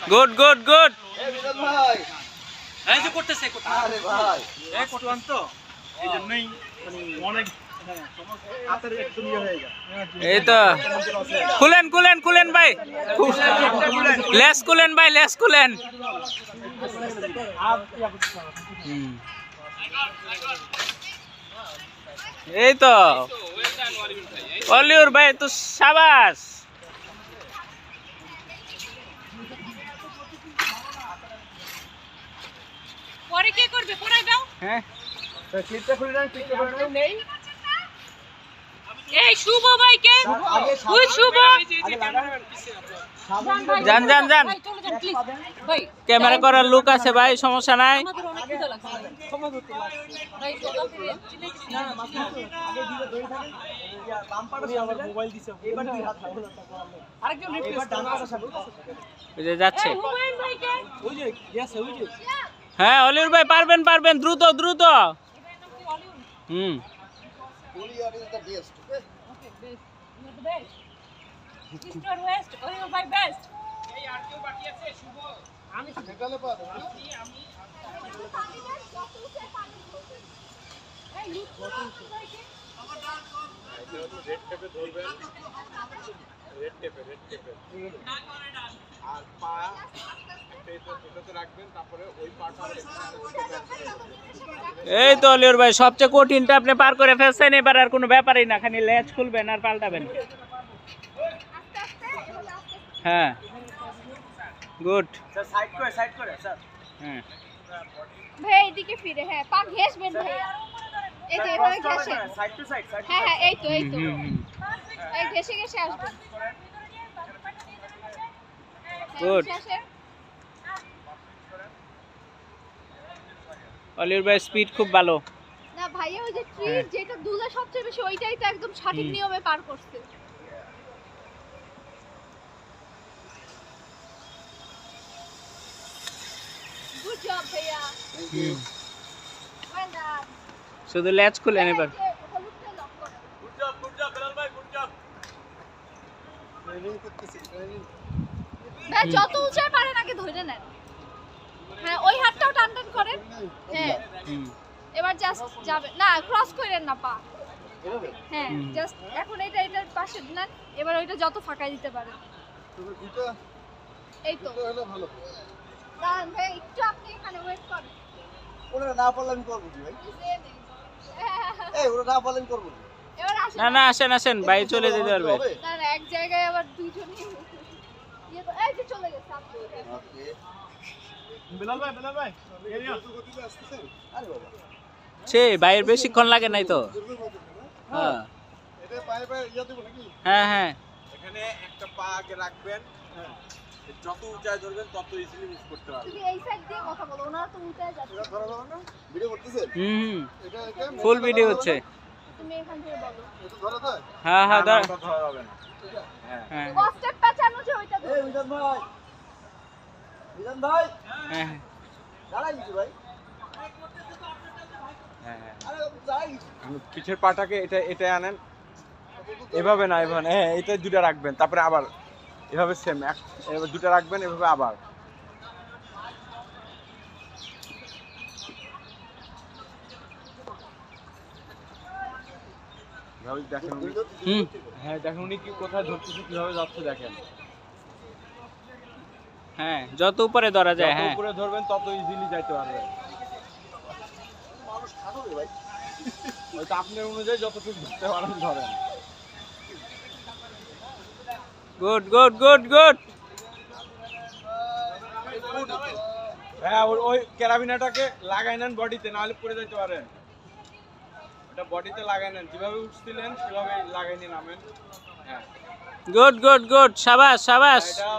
Good good good. এই তো খুলেন খুলেন খুলেন ভাই, লেস খুলেন ভাই, লেস খুলেন। এই তো অলিউর ভাই তো সাবাস। পরে কে করবে? পরে দাও। হ্যাঁ ক্লিপটা খুলে দাও, ক্লিপটা খুলে দাও। নেই। এই শুভ ভাই কে? ওই শুভ। যান যান যান, ভাই চলে যান প্লিজ। ভাই ক্যামেরা করার লোক আছে ভাই, সমস্যা নাই। আমাদের অনেক খিদা লাগছে। ভাই সকাল থেকে না মাথা আগে দিকে ধরে থাকে। বাম্পারটা আমার মোবাইল দিছে। এবার দুই হাত ধরে আরেকজন রিপ্লেস ডাম্পারটা সামনে। এই যে যাচ্ছে। এই হুমায়ুন ভাই কে? ওই যে ইয়েস ওই যে। হ্যাঁ অলিউর ভাই পারবেন পারবেন, দ্রুত দ্রুত। হুম Okay, best. You're the best. East or west? Oliver by best. এই আর কেউ বাকি আছে? শুভ। আমি সেকালে পাবো। আমি এই লুক ভাই কে? আমার ডান রেড টেপে ধরবেন। রেড টেপে না করে ডান। আর পা এটাতে রাখবেন, তারপরে ওই পাটা এই তো অলিউর ভাই সবচেয়ে কঠিনটা আপনি পার করে ফেলছেন, এবার আর কোনো ব্যাপারই না, খালি লেজ খুলবেন আর পাল্টাবেন। হ্যাঁ গুড। স্যার সাইড করে স্যার। হ্যাঁ ভাই এইদিকে ফিরে, হ্যাঁ পা ঘেসবেন ভাইয়া, এই যে এভাবে ঘেসে, সাইড টু সাইড হ্যাঁ হ্যাঁ এই তো হুম হুম হুম। এই ঘেসে ঘেসে আসবেন। Good. অলিউর ভাই স্পিড খুব ভালো। না ভাইয়া ওই যে ট্রিট যেটা দুলে সবচেয়ে বেশি, ওইটাই তো একদম সঠিক নিয়মে পার করছে। গুড জব ভাইয়া। হুম। Well done. শুধু লেজ খুলেন এবার। হলুদটা লক করো। গুড জব বেলাল ভাই গুড জব। ট্রেনিং করতেছি ট্রেনিং। ভাই যত উঁচায় পারেন আগে ধরে নেন। হ্যাঁ ওই হাতটাও টান টান করেন। হ্যাঁ হুম এবার জাস্ট যাবে না, ক্রস করেন না পা। এভাবে হ্যাঁ জাস্ট এখন এটার পাশে নেন, এবার ওইটা যত ফাঁকায় দিতে পারেন। তুমি দুটো এই তো হলো ভালো। দাঁড়ান ভাই একটু আপনি এখানে ওয়েট করেন। ওরা না পারলে আমি করব কি ভাই? এই ওরা না পারলে আমি করব কি? এবার আসেন। না না আসেন আসেন ভাই, চলে যেতে পারবে। না না এক জায়গায় আবার দুইজনই ইয়ে তো এই যে চলে গেছে আপনি। ওকে বেলাল ভাই এরিয়া গতিতে আসতেছেন। আরে বাবা সে ভাইয়ের বেশিক্ষণ লাগে নাই তো। হ্যাঁ এটা পায়ে পায়ে ইয়া দেব নাকি? হ্যাঁ হ্যাঁ এখানে একটা পা আগে রাখবেন, যত উঁচায় ধরবেন তত ইজিলি মুভ করতে পারবেন। তুমি এই সাইড দিয়ে কথা বলো, ওনারা তো উল্টায় যাচ্ছে। এটা ধরা যাবে না? ভিডিও করতেছেন? হুম এটা ফুল ভিডিও হচ্ছে। তুমি এখান থেকে বলো এটা ধরা যায়? হ্যাঁ হ্যাঁ না, ওটা ধরা যাবে না। হ্যাঁ কষ্টের পেঁচানো যে ওইটা ধরো। এই মিজান ভাই হ্যাঁ দাঁড়াই দিছি ভাই। হ্যাঁ আরে যাই পিছের পাটাকে এটা আনেন, এভাবে না এভাবে, হ্যাঁ এটা দুটো রাখবেন, তারপরে আবার এভাবে সেম এবার দুটো রাখবেন, এভাবে আবার এভাবে দেখেন উনি। হুম হ্যাঁ দেখেন উনি কি কোথায় ধরতেছে, কিভাবে যাচ্ছে দেখেন। হ্যাঁ যত উপরে ধরা যায়। যত হ্যাঁ উপরে ধরবেন তত ইজিলি যাইতে পারবেন। মানুষ খাবে ভাই। ওইটা আপনার অনুযায়ী যতটুকু ধরতে পারেন ধরেন। Good good good good. হ্যাঁ ওই ক্যারাবিনাটাকে লাগাই নেন বডিতে, নাহলে পড়ে যেতে পারেন। এটা বডিতে লাগাই নেন, যেভাবে উঠছিলেন সেভাবে লাগাই নিয়ে নামেন। হ্যাঁ গুড গুড গুড, সাবাস সাবাস। এটা